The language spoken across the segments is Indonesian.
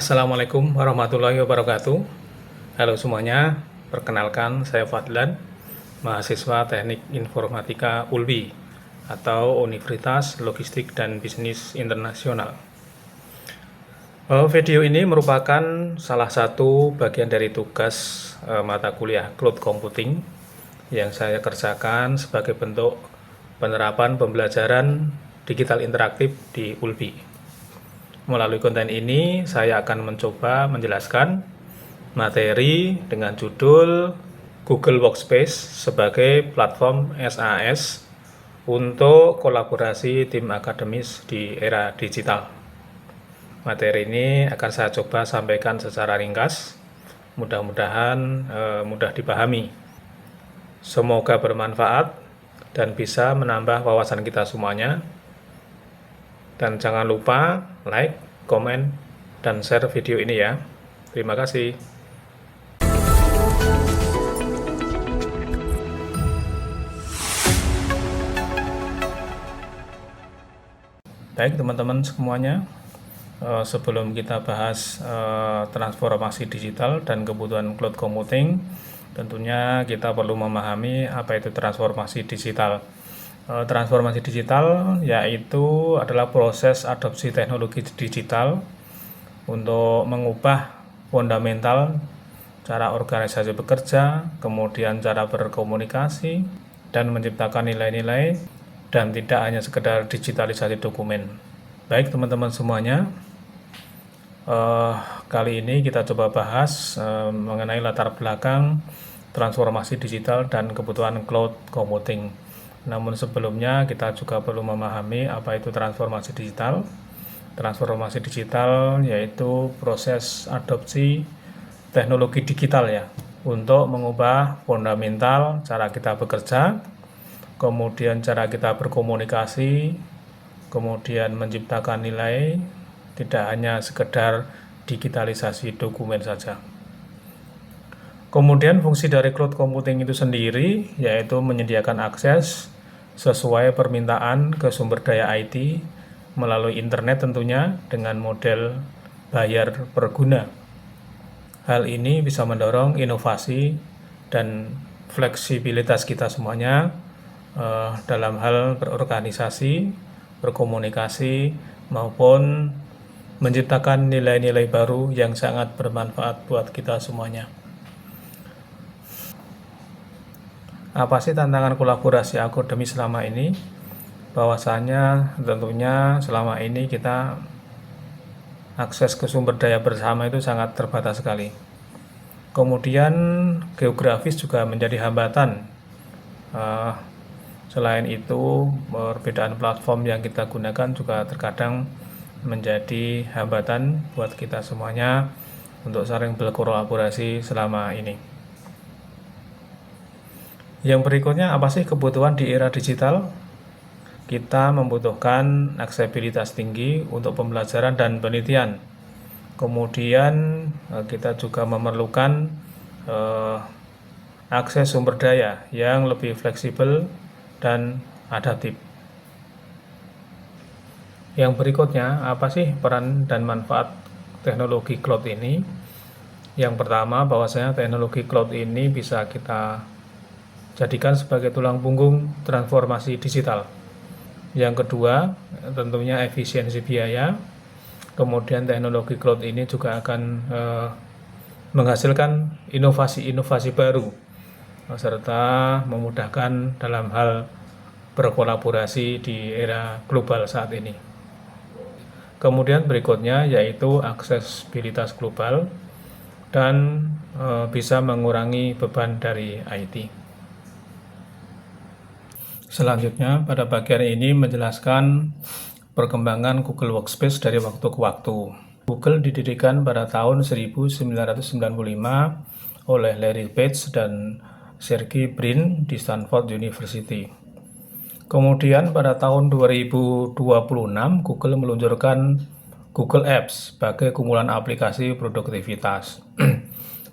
Assalamualaikum warahmatullahi wabarakatuh. Halo semuanya, perkenalkan saya Fadlan, mahasiswa Teknik Informatika ULBI atau Universitas Logistik dan Bisnis Internasional. Video ini merupakan salah satu bagian dari tugas mata kuliah Cloud Computing yang saya kerjakan sebagai bentuk penerapan pembelajaran digital interaktif di ULBI. Melalui konten ini, saya akan mencoba menjelaskan materi dengan judul Google Workspace sebagai platform SAS untuk kolaborasi tim akademis di era digital. Materi ini akan saya coba sampaikan secara ringkas, mudah-mudahan mudah dipahami. Semoga bermanfaat dan bisa menambah wawasan kita semuanya. Dan jangan lupa like, komen, dan share video ini ya. Terima kasih. Baik teman-teman semuanya, sebelum kita bahas transformasi digital dan kebutuhan cloud computing, tentunya kita perlu memahami apa itu transformasi digital. Transformasi digital yaitu adalah proses adopsi teknologi digital untuk mengubah fundamental cara organisasi bekerja, kemudian cara berkomunikasi, dan menciptakan nilai-nilai, dan tidak hanya sekedar digitalisasi dokumen. Baik teman-teman semuanya, kali ini kita coba bahas mengenai latar belakang transformasi digital dan kebutuhan cloud computing. Namun sebelumnya kita juga perlu memahami apa itu transformasi digital. Transformasi digital yaitu proses adopsi teknologi digital ya, untuk mengubah fundamental cara kita bekerja, kemudian cara kita berkomunikasi, kemudian menciptakan nilai, tidak hanya sekedar digitalisasi dokumen saja. Kemudian fungsi dari cloud computing itu sendiri yaitu menyediakan akses sesuai permintaan ke sumber daya IT melalui internet tentunya dengan model bayar per guna. Hal ini bisa mendorong inovasi dan fleksibilitas kita semuanya dalam hal berorganisasi, berkomunikasi, maupun menciptakan nilai-nilai baru yang sangat bermanfaat buat kita semuanya. Apa sih tantangan kolaborasi akademis selama ini? Bahwasanya tentunya selama ini kita akses ke sumber daya bersama itu sangat terbatas sekali. Kemudian geografis juga menjadi hambatan. Selain itu, perbedaan platform yang kita gunakan juga terkadang menjadi hambatan buat kita semuanya untuk saling berkolaborasi selama ini. Yang berikutnya, apa sih kebutuhan di era digital? Kita membutuhkan aksesibilitas tinggi untuk pembelajaran dan penelitian. Kemudian kita juga memerlukan akses sumber daya yang lebih fleksibel dan adaptif. Yang berikutnya, apa sih peran dan manfaat teknologi cloud ini? Yang pertama, bahwasanya teknologi cloud ini bisa kita jadikan sebagai tulang punggung transformasi digital. Yang kedua, tentunya efisiensi biaya. Kemudian teknologi cloud ini juga akan menghasilkan inovasi-inovasi baru, serta memudahkan dalam hal berkolaborasi di era global saat ini. Kemudian berikutnya yaitu aksesibilitas global dan bisa mengurangi beban dari IT. Selanjutnya, pada bagian ini menjelaskan perkembangan Google Workspace dari waktu ke waktu. Google didirikan pada tahun 1995 oleh Larry Page dan Sergey Brin di Stanford University. Kemudian pada tahun 2026, Google meluncurkan Google Apps sebagai kumpulan aplikasi produktivitas.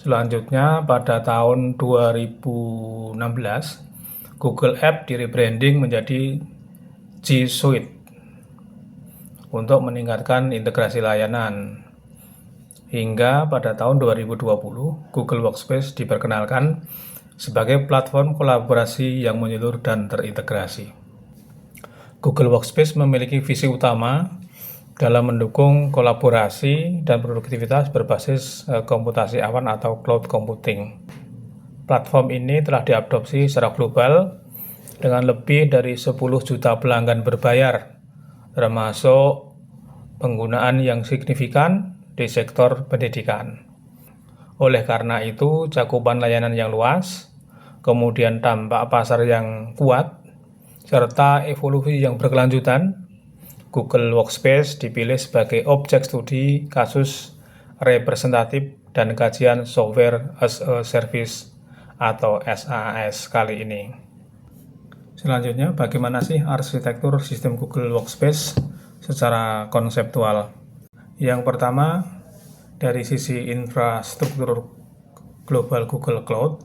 Selanjutnya, pada tahun 2016, Google App di-rebranding menjadi G Suite untuk meningkatkan integrasi layanan. hingga pada tahun 2020 Google Workspace diperkenalkan sebagai platform kolaborasi yang menyeluruh dan terintegrasi. Google Workspace memiliki visi utama dalam mendukung kolaborasi dan produktivitas berbasis komputasi awan atau cloud computing. Platform ini telah diadopsi secara global dengan lebih dari 10 juta pelanggan berbayar, termasuk penggunaan yang signifikan di sektor pendidikan. Oleh karena itu, cakupan layanan yang luas, kemudian dampak pasar yang kuat, serta evolusi yang berkelanjutan, Google Workspace dipilih sebagai objek studi kasus representatif dan kajian Software as a Service atau SaaS kali ini. Selanjutnya, bagaimana sih arsitektur sistem Google Workspace secara konseptual? Yang pertama, dari sisi infrastruktur global Google Cloud,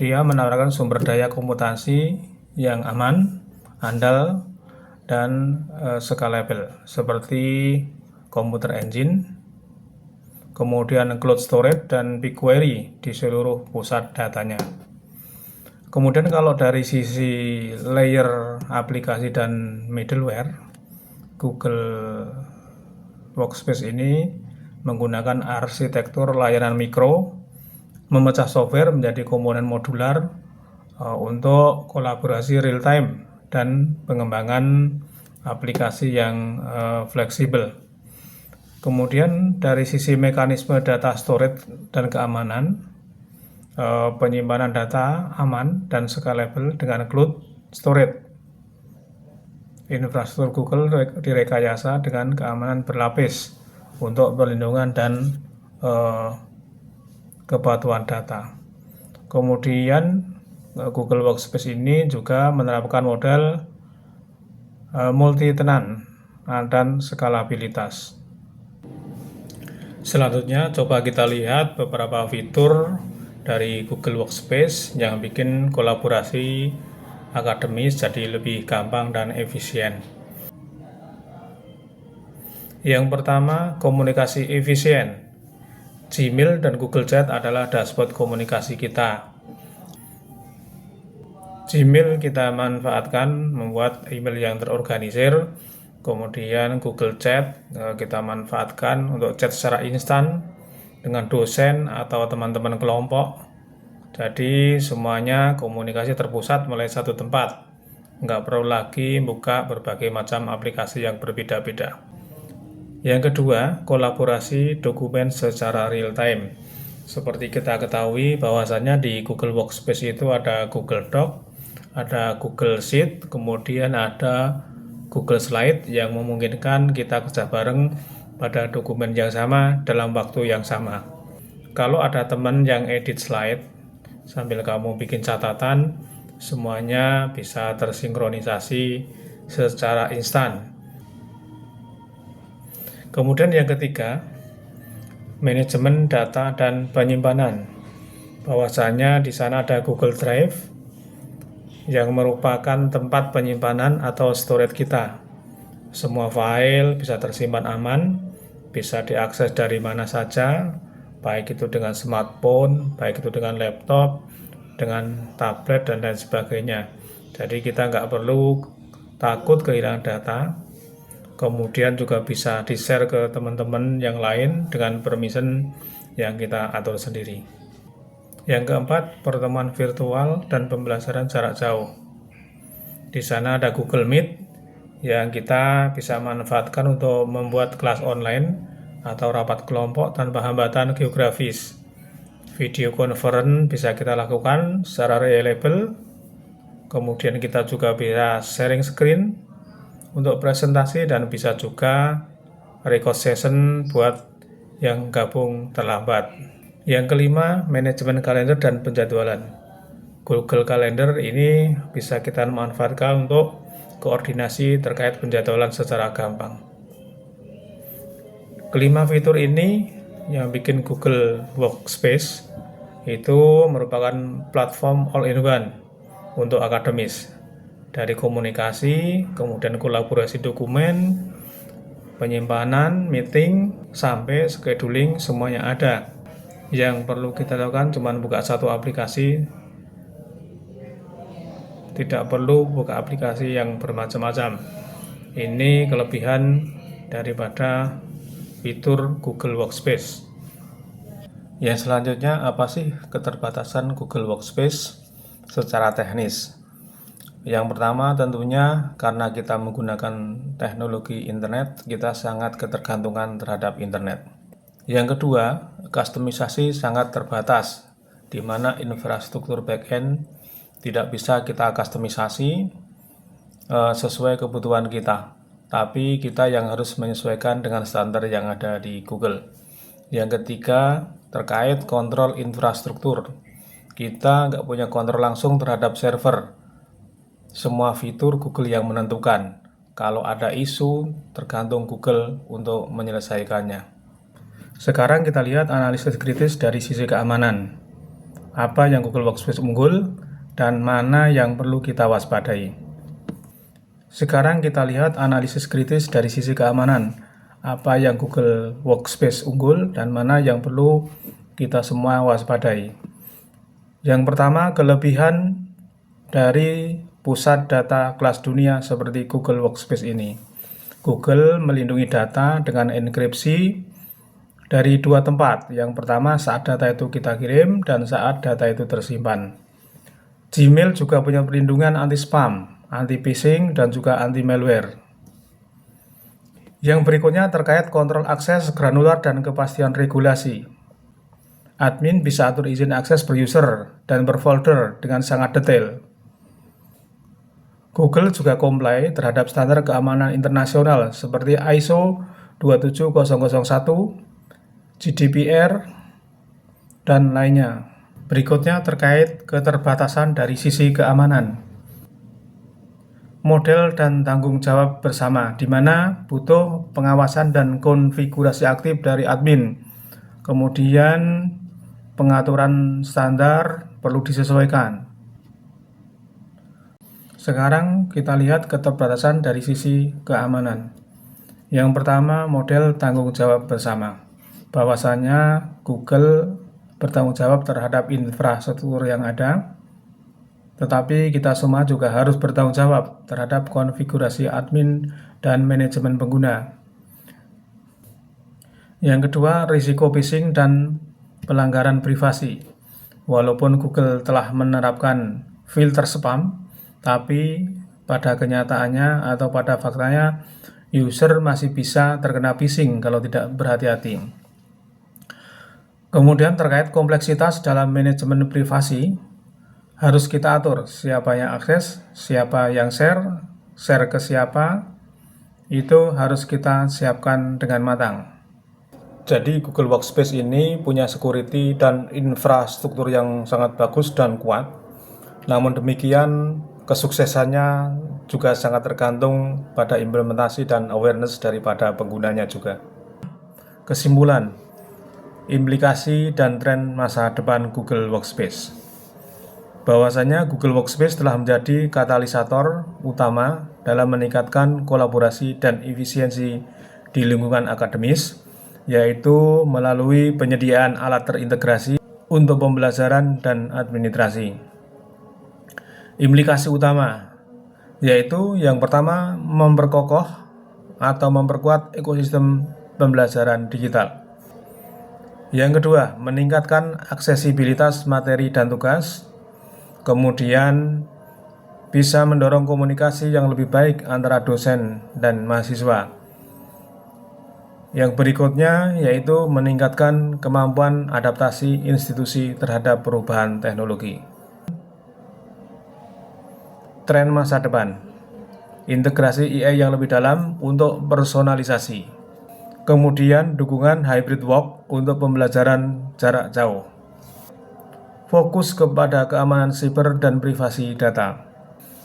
dia menawarkan sumber daya komputasi yang aman, andal, dan scalable seperti Computer Engine, kemudian Cloud Storage dan BigQuery di seluruh pusat datanya. Kemudian kalau dari sisi layer aplikasi dan middleware, Google Workspace ini menggunakan arsitektur layanan mikro, memecah software menjadi komponen modular untuk kolaborasi real time dan pengembangan aplikasi yang fleksibel. Kemudian dari sisi mekanisme data storage dan keamanan, penyimpanan data aman dan scalable dengan cloud storage. Infrastruktur Google direkayasa dengan keamanan berlapis untuk perlindungan dan kepatuhan data. Kemudian Google Workspace ini juga menerapkan model multi-tenan dan skalabilitas. Selanjutnya, coba kita lihat beberapa fitur dari Google Workspace yang bikin kolaborasi akademis jadi lebih gampang dan efisien. Yang pertama, komunikasi efisien. Gmail dan Google Chat adalah dashboard komunikasi kita. Gmail kita manfaatkan membuat email yang terorganisir, kemudian Google Chat kita manfaatkan untuk chat secara instan dengan dosen atau teman-teman kelompok. Jadi semuanya komunikasi terpusat melalui satu tempat, nggak perlu lagi buka berbagai macam aplikasi yang berbeda-beda. Yang kedua, kolaborasi dokumen secara real time. Seperti kita ketahui bahwasannya di Google Workspace itu ada Google Doc, ada Google Sheet, kemudian ada Google Slide yang memungkinkan kita kerja bareng pada dokumen yang sama dalam waktu yang sama. Kalau ada teman yang edit slide sambil kamu bikin catatan, semuanya bisa tersinkronisasi secara instan. Kemudian yang ketiga, manajemen data dan penyimpanan. Bahwasanya di sana ada Google Drive yang merupakan tempat penyimpanan atau storage kita. Semua file bisa tersimpan aman, bisa diakses dari mana saja, baik itu dengan smartphone, baik itu dengan laptop, dengan tablet, dan lain sebagainya. Jadi kita nggak perlu takut kehilangan data. Kemudian juga bisa di-share ke teman-teman yang lain dengan permission yang kita atur sendiri. Yang keempat, pertemuan virtual dan pembelajaran jarak jauh. Di sana ada Google Meet yang kita bisa manfaatkan untuk membuat kelas online atau rapat kelompok tanpa hambatan geografis. Video conference bisa kita lakukan secara reliable. Kemudian kita juga bisa sharing screen untuk presentasi dan bisa juga record session buat yang gabung terlambat. Yang kelima, manajemen kalender dan penjadwalan. Google Calendar ini bisa kita manfaatkan untuk koordinasi terkait penjadwalan secara gampang. Kelima fitur ini yang bikin Google Workspace itu merupakan platform all-in-one untuk akademis. Dari komunikasi, kemudian kolaborasi dokumen, penyimpanan, meeting, sampai scheduling semuanya ada. Yang perlu kita lakukan cuma buka satu aplikasi, tidak perlu buka aplikasi yang bermacam-macam. Ini kelebihan daripada fitur Google Workspace. Yang selanjutnya, apa sih keterbatasan Google Workspace secara teknis? Yang pertama tentunya karena kita menggunakan teknologi internet, kita sangat ketergantungan terhadap internet. Yang kedua, kustomisasi sangat terbatas, di mana infrastruktur backend tidak bisa kita kustomisasi sesuai kebutuhan kita, tapi kita yang harus menyesuaikan dengan standar yang ada di Google. Yang ketiga, terkait kontrol infrastruktur, kita nggak punya kontrol langsung terhadap server. Semua fitur Google yang menentukan. Kalau ada isu, tergantung Google untuk menyelesaikannya. Sekarang kita lihat analisis kritis dari sisi keamanan. Apa yang Google Workspace unggul dan mana yang perlu kita waspadai. Sekarang kita lihat analisis kritis dari sisi keamanan. Apa yang Google Workspace unggul dan mana yang perlu kita semua waspadai. Yang pertama, kelebihan dari pusat data kelas dunia seperti Google Workspace ini. Google melindungi data dengan enkripsi dari dua tempat. Yang pertama saat data itu kita kirim dan saat data itu tersimpan. Gmail juga punya perlindungan anti-spam, anti-phishing, dan juga anti-malware. Yang berikutnya terkait kontrol akses granular dan kepastian regulasi. Admin bisa atur izin akses per user dan per folder dengan sangat detail. Google juga comply terhadap standar keamanan internasional seperti ISO 27001, GDPR, dan lainnya. Berikutnya terkait keterbatasan dari sisi keamanan. Model dan tanggung jawab bersama, di mana butuh pengawasan dan konfigurasi aktif dari admin. Kemudian pengaturan standar perlu disesuaikan. Sekarang kita lihat keterbatasan dari sisi keamanan. Yang pertama, model tanggung jawab bersama. Bahwasanya Google bertanggung jawab terhadap infrastruktur yang ada, tetapi kita semua juga harus bertanggung jawab terhadap konfigurasi admin dan manajemen pengguna. Yang kedua, risiko phishing dan pelanggaran privasi. Walaupun Google telah menerapkan filter spam, tapi pada kenyataannya atau pada faktanya, user masih bisa terkena phishing kalau tidak berhati-hati. Kemudian terkait kompleksitas dalam manajemen privasi, harus kita atur siapa yang akses, siapa yang share ke siapa, itu harus kita siapkan dengan matang. Jadi Google Workspace ini punya security dan infrastruktur yang sangat bagus dan kuat. Namun demikian, kesuksesannya juga sangat tergantung pada implementasi dan awareness daripada penggunanya juga. Kesimpulan, implikasi dan tren masa depan Google Workspace. Bahwasanya Google Workspace telah menjadi katalisator utama dalam meningkatkan kolaborasi dan efisiensi di lingkungan akademis, yaitu melalui penyediaan alat terintegrasi untuk pembelajaran dan administrasi. Implikasi utama, yaitu yang pertama memperkokoh atau memperkuat ekosistem pembelajaran digital. Yang kedua, meningkatkan aksesibilitas materi dan tugas. Kemudian bisa mendorong komunikasi yang lebih baik antara dosen dan mahasiswa. Yang berikutnya yaitu meningkatkan kemampuan adaptasi institusi terhadap perubahan teknologi. Tren masa depan, integrasi AI yang lebih dalam untuk personalisasi. Kemudian dukungan hybrid work untuk pembelajaran jarak jauh. Fokus kepada keamanan siber dan privasi data.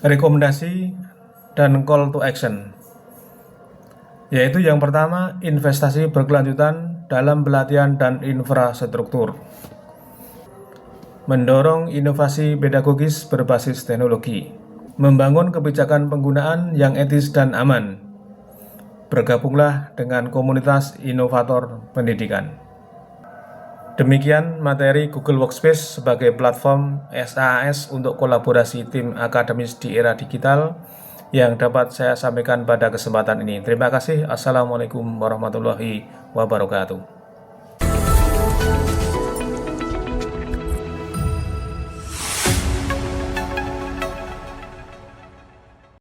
Rekomendasi dan call to action, yaitu yang pertama, investasi berkelanjutan dalam pelatihan dan infrastruktur. Mendorong inovasi pedagogis berbasis teknologi. Membangun kebijakan penggunaan yang etis dan aman. bergabunglah dengan komunitas inovator pendidikan. Demikian materi Google Workspace sebagai platform SaaS untuk kolaborasi tim akademis di era digital yang dapat saya sampaikan pada kesempatan ini. Terima kasih. Assalamualaikum warahmatullahi wabarakatuh.